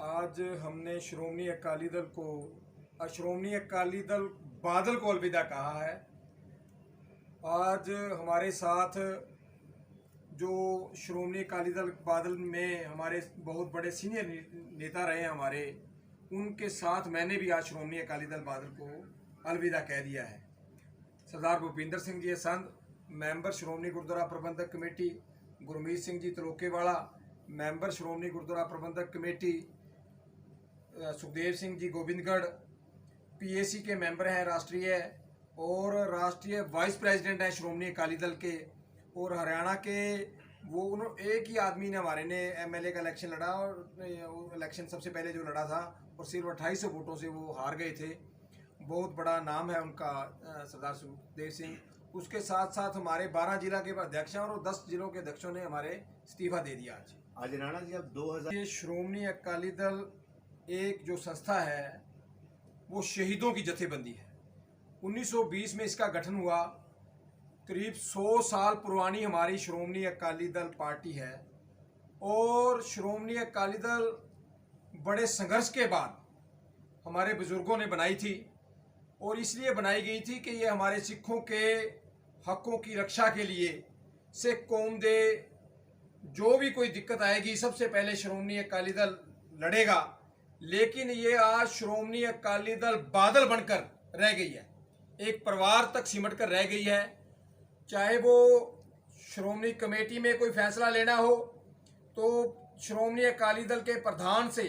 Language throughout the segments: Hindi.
आज हमने श्रोमणी अकाली दल को श्रोमणी अकाली दल बादल को अलविदा कहा है। आज हमारे साथ जो श्रोमणी अकाली दल बादल में हमारे बहुत बड़े सीनियर नेता रहे हैं हमारे, उनके साथ मैंने भी आज श्रोमणी अकाली दल बादल को अलविदा कह दिया है। सरदार भूपिंदर सिंह जी संत, मैंबर श्रोमणी गुरुद्वारा प्रबंधक कमेटी, गुरमीत सिंह जी तलोकेवाला, मैंबर श्रोमणी गुरुद्वारा प्रबंधक कमेटी, सुखदेव सिंह जी गोबिंदगढ़, पीएसी के मेंबर हैं राष्ट्रीय और राष्ट्रीय वाइस प्रेसिडेंट हैं श्रोमणी अकाली दल के, और हरियाणा के वो एक ही आदमी ने हमारे ने एमएलए का इलेक्शन लड़ा, और इलेक्शन सबसे पहले जो लड़ा था और सिर्फ 2800 वोटों से वो हार गए थे। बहुत बड़ा नाम है उनका, सरदार सुखदेव सिंह। उसके साथ साथ हमारे 12 जिला के अध्यक्ष हैं और 10 जिलों के अध्यक्षों ने हमारे इस्तीफा दे दिया आज राणा जी अब 2000 ये श्रोमणी अकाली दल एक जो संस्था है वो शहीदों की जथेबंदी है। 1920 में इसका गठन हुआ। करीब 100 साल पुरानी हमारी श्रोमणी अकाली दल पार्टी है, और श्रोमणी अकाली दल बड़े संघर्ष के बाद हमारे बुजुर्गों ने बनाई थी, और इसलिए बनाई गई थी कि ये हमारे सिखों के हकों की रक्षा के लिए, सिख कौम दे जो भी कोई दिक्कत आएगी सबसे पहले श्रोमणी अकाली दल लड़ेगा। लेकिन ये आज श्रोमणी अकाली दल बादल बनकर रह गई है, एक परिवार तक सिमट कर रह गई है। चाहे वो श्रोमणी कमेटी में कोई फैसला लेना हो तो श्रोमणी अकाली दल के प्रधान से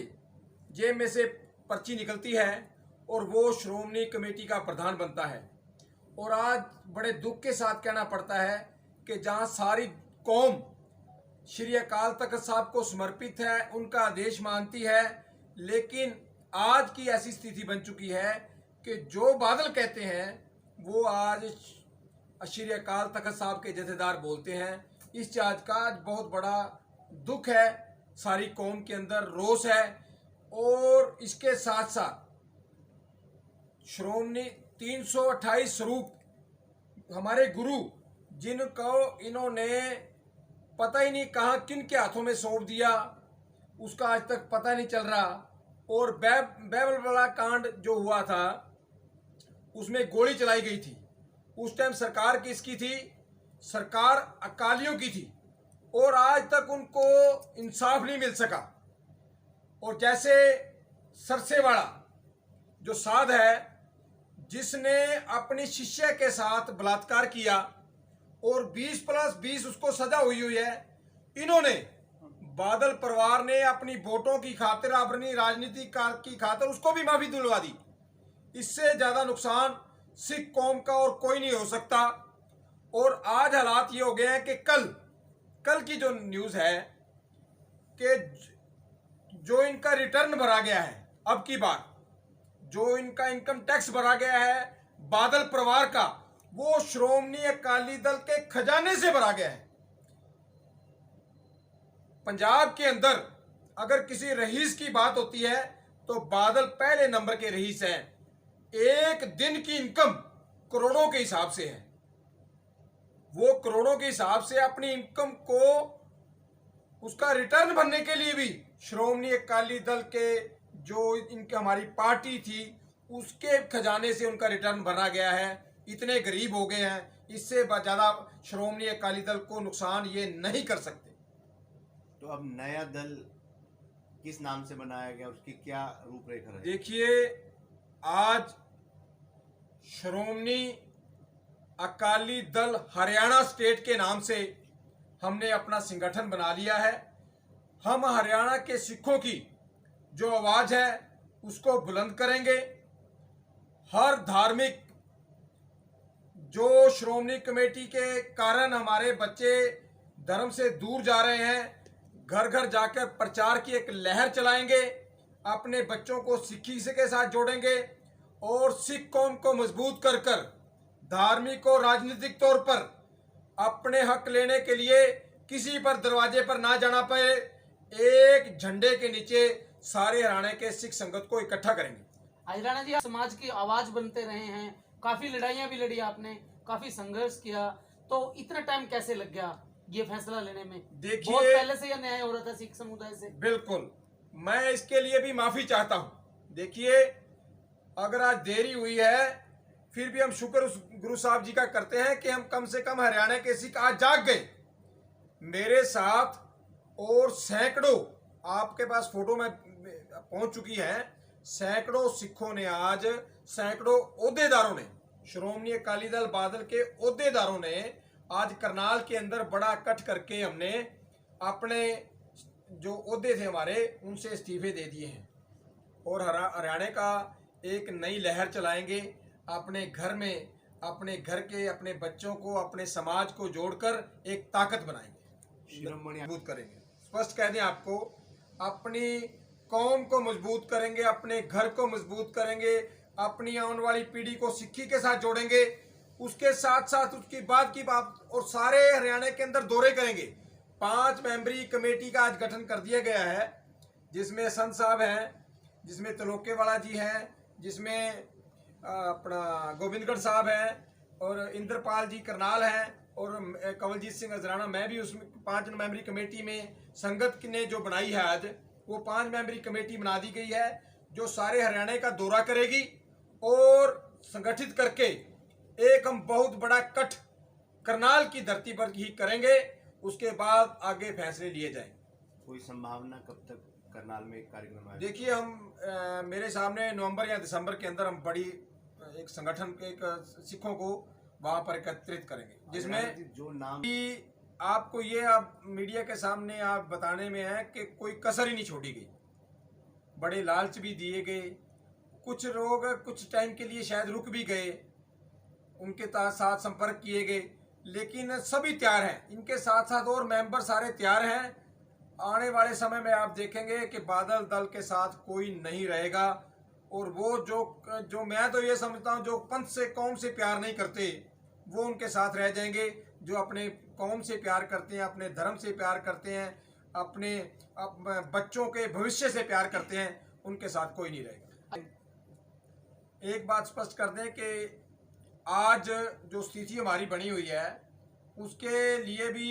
जेब में से पर्ची निकलती है और वो श्रोमणी कमेटी का प्रधान बनता है। और आज बड़े दुख के साथ कहना पड़ता है कि जहाँ सारी कौम श्री अकाल तख्त साहब को समर्पित है, उनका आदेश मानती है, लेकिन आज की ऐसी स्थिति बन चुकी है कि जो बादल कहते हैं वो आज श्री अकाल तख्त साहब के जथेदार बोलते हैं। इस चीज का आज बहुत बड़ा दुख है, सारी कौम के अंदर रोष है। और इसके साथ साथ श्रोमणी 328 स्वरूप हमारे गुरु, जिनको इन्होंने पता ही नहीं कहाँ किन के हाथों में सौंप दिया, उसका आज तक पता नहीं चल रहा। और बैबलवाला कांड जो हुआ था उसमें गोली चलाई गई थी, उस टाइम सरकार किसकी थी? सरकार अकालियों की थी, और आज तक उनको इंसाफ नहीं मिल सका। और जैसे सरसेवाड़ा जो साध है, जिसने अपनी शिष्य के साथ बलात्कार किया और 20+20 उसको सजा हुई है, इन्होंने बादल परिवार ने अपनी वोटों की खातिर, अपनी राजनीति की खातिर उसको भी माफी दिलवा दी। इससे ज्यादा नुकसान सिख कौम का और कोई नहीं हो सकता। और आज हालात ये हो गए हैं कि कल की जो न्यूज है कि जो इनका रिटर्न भरा गया है, अब की बार जो इनका इनकम टैक्स भरा गया है बादल परिवार का, वो श्रोमणी अकाली दल के खजाने से भरा गया है। पंजाब के अंदर अगर किसी रईस की बात होती है तो बादल पहले नंबर के रईस हैं। एक दिन की इनकम करोड़ों के हिसाब से है। वो करोड़ों के हिसाब से अपनी इनकम को उसका रिटर्न भरने के लिए भी श्रोमणी अकाली दल के जो इनकी हमारी पार्टी थी उसके खजाने से उनका रिटर्न भरा गया है। इतने गरीब हो गए हैं, इससे ज्यादा श्रोमणी अकाली दल को नुकसान ये नहीं कर सकते। तो अब नया दल किस नाम से बनाया गया, उसकी क्या रूपरेखा है? देखिए, आज श्रोमणी अकाली दल हरियाणा स्टेट के नाम से हमने अपना संगठन बना लिया है। हम हरियाणा के सिखों की जो आवाज है उसको बुलंद करेंगे। हर धार्मिक जो श्रोमणी कमेटी के कारण हमारे बच्चे धर्म से दूर जा रहे हैं, घर घर जाकर प्रचार की एक लहर चलाएंगे, अपने बच्चों को सिक्खी के साथ जोड़ेंगे और सिख कौम को मजबूत कर कर धार्मिक और राजनीतिक तौर पर अपने हक लेने के लिए किसी पर दरवाजे पर ना जाना पड़े, एक झंडे के नीचे सारे हरियाणा के सिख संगत को इकट्ठा करेंगे। राणा जी, आप समाज की आवाज बनते रहे हैं, काफी लड़ाइयां भी लड़ी आपने, काफी संघर्ष किया, तो इतना टाइम कैसे लग गया ये फैसला लेने में? देखिए, बहुत पहले से यह न्याय हो रहा था सिख समुदाय से। बिल्कुल, मैं इसके लिए भी माफ़ी चाहता हूँ। देखिए, अगर आज देरी हुई है, फिर भी हम शुक्र उस गुरु साहब जी का करते हैं कि हम कम से कम हरियाणा के सिख आज जाग गए। मेरे साथ और सैकड़ों, आपके पास फोटो में पहुंच चुकी है, सैकड़ों सिखों ने आज, सैकड़ों ओहदेदारों ने, श्रोमणी अकाली दल बादल के ओहदेदारों ने आज करनाल के अंदर बड़ा इकट्ठ करके हमने अपने जो ओहदे थे हमारे, उनसे इस्तीफे दे दिए हैं और हरियाणा का एक नई लहर चलाएंगे। अपने घर में, अपने घर के, अपने बच्चों को, अपने समाज को जोड़कर एक ताकत बनाएंगे, शिरोमणि मजबूत करेंगे। स्पष्ट कह दें आपको, अपनी कौम को मजबूत करेंगे, अपने घर को मजबूत करेंगे, अपनी आने वाली पीढ़ी को सिक्खी के साथ जोड़ेंगे। उसके साथ साथ उसकी बात की बात और सारे हरियाणा के अंदर दौरे करेंगे। 5 मेंबरी कमेटी का आज गठन कर दिया गया है, जिसमें संत साहब हैं, जिसमें त्रिलोकेवाला जी हैं, जिसमें अपना गोविंदगढ़ साहब हैं और इंद्रपाल जी करनाल हैं और कंवलजीत सिंह अजराना। मैं भी उसमें 5 मेंबरी कमेटी में, संगत ने जो बनाई है आज, वो 5 मेंबरी कमेटी बना दी गई है, जो सारे हरियाणा का दौरा करेगी और संगठित करके एक हम बहुत बड़ा कट करनाल की धरती पर ही करेंगे। उसके बाद आगे फैसले लिए जाएंगे। कोई संभावना कब तक करनाल में एक कार्यक्रम आएगा? देखिए, हम मेरे सामने नवंबर या दिसंबर के अंदर हम बड़ी एक संगठन, एक सिखों को वहां पर एकत्रित करेंगे, जिसमें जो नाम कि आपको ये आप मीडिया के सामने आप बताने में है कि कोई कसर ही नहीं छोड़ी गई। बड़े लालच भी दिए गए, कुछ लोग कुछ टाइम के लिए शायद रुक भी गए, उनके साथ संपर्क किए गए, लेकिन सभी तैयार हैं। इनके साथ साथ और मेंबर सारे तैयार हैं। आने वाले समय में आप देखेंगे कि बादल दल के साथ कोई नहीं रहेगा और वो जो मैं तो ये समझता हूँ, जो पंथ से, कौम से प्यार नहीं करते, वो उनके साथ रह जाएंगे। जो अपने कौम से प्यार करते हैं, अपने धर्म से प्यार करते हैं, अपने बच्चों के भविष्य से प्यार करते हैं, उनके साथ कोई नहीं रहेगा। एक बात स्पष्ट कर दें कि आज जो स्थिति हमारी बनी हुई है, उसके लिए भी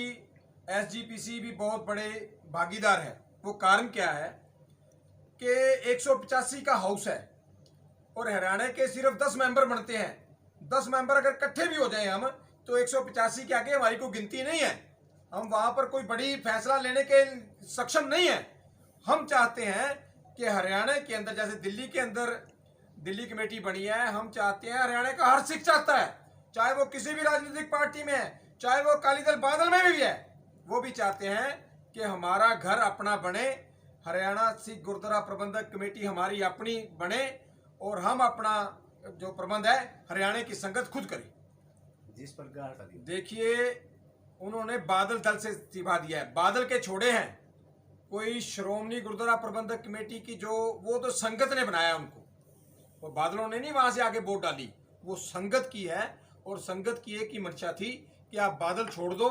एसजीपीसी भी बहुत बड़े भागीदार है। वो कारण क्या है कि 185 का हाउस है और हरियाणा के सिर्फ 10 मेंबर बनते हैं। 10 मेंबर अगर इकट्ठे भी हो जाए हम, तो 185 के आगे हमारी कोई गिनती नहीं है। हम वहां पर कोई बड़ी फैसला लेने के सक्षम नहीं है। हम चाहते हैं कि हरियाणा के अंदर, जैसे दिल्ली के अंदर दिल्ली कमेटी बनी है, हम चाहते हैं, हरियाणा का हर सिख चाहता है, चाहे वो किसी भी राजनीतिक पार्टी में है, चाहे वो अकाली दल बादल में भी है, वो भी चाहते हैं कि हमारा घर अपना बने, हरियाणा सिख गुरुद्वारा प्रबंधक कमेटी हमारी अपनी बने और हम अपना जो प्रबंध है हरियाणा की संगत खुद करें। जिस प्रकार देखिए, उन्होंने बादल दल से इस्तीफा दिया है, बादल के छोड़े हैं। कोई श्रोमणी गुरुद्वारा प्रबंधक कमेटी की जो, वो तो संगत ने बनाया उनको, वो बादलों ने नहीं वहां से आगे वोट डाली, वो संगत की है और संगत की एक ही मंशा थी कि आप बादल छोड़ दो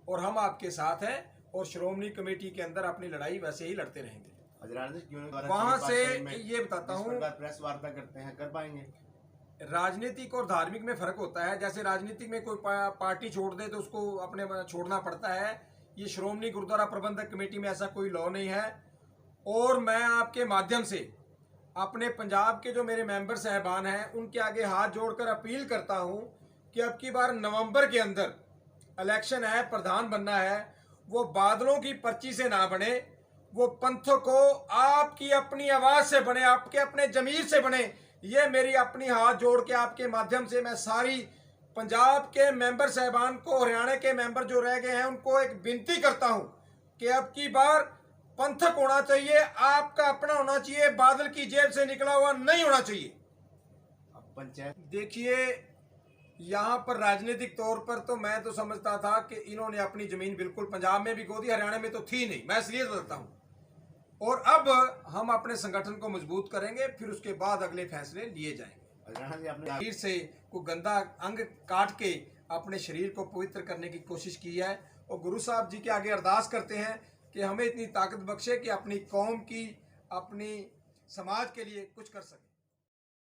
और हम आपके साथ हैं और श्रोमणी कमेटी के अंदर अपनी लड़ाई वैसे ही लड़ते रहेंगे। वहां से ये बताता हूँ, प्रेस वार्ता करते हैं, कर पाएंगे? राजनीतिक और धार्मिक में फर्क होता है। जैसे राजनीतिक में कोई पार्टी छोड़ दे तो उसको अपने छोड़ना पड़ता है। ये श्रोमणी गुरुद्वारा प्रबंधक कमेटी में ऐसा कोई लॉ नहीं है। और मैं आपके माध्यम से अपने पंजाब के जो मेरे मेंबर साहबान हैं, उनके आगे हाथ जोड़कर अपील करता हूं कि अब की बार नवंबर के अंदर इलेक्शन है, प्रधान बनना है, वो बादलों की पर्ची से ना बने, वो पंथ को आपकी अपनी आवाज से बने, आपके अपने जमीर से बने। ये मेरी अपनी हाथ जोड़ के आपके माध्यम से मैं सारी पंजाब के मेंबर साहबान को, हरियाणा के मेंबर जो रह गए हैं, उनको एक विनती करता हूं कि अब की बार पंथक होना चाहिए, आपका अपना होना चाहिए, बादल की जेब से निकला हुआ नहीं होना चाहिए। अब पंचायत देखिए, यहाँ पर राजनीतिक तौर पर तो मैं तो समझता था कि इन्होंने अपनी जमीन बिल्कुल पंजाब में भी गोदी, हरियाणा में तो थी नहीं, मैं इसलिए बताता हूँ। और अब हम अपने संगठन को मजबूत करेंगे, फिर उसके बाद अगले फैसले लिए जाएंगे। शरीर से कोई गंदा अंग काट के अपने शरीर को पवित्र करने की कोशिश की है और गुरु साहब जी के आगे अरदास करते हैं कि हमें इतनी ताकत बख्शे कि अपनी कौम की, अपनी समाज के लिए कुछ कर सके।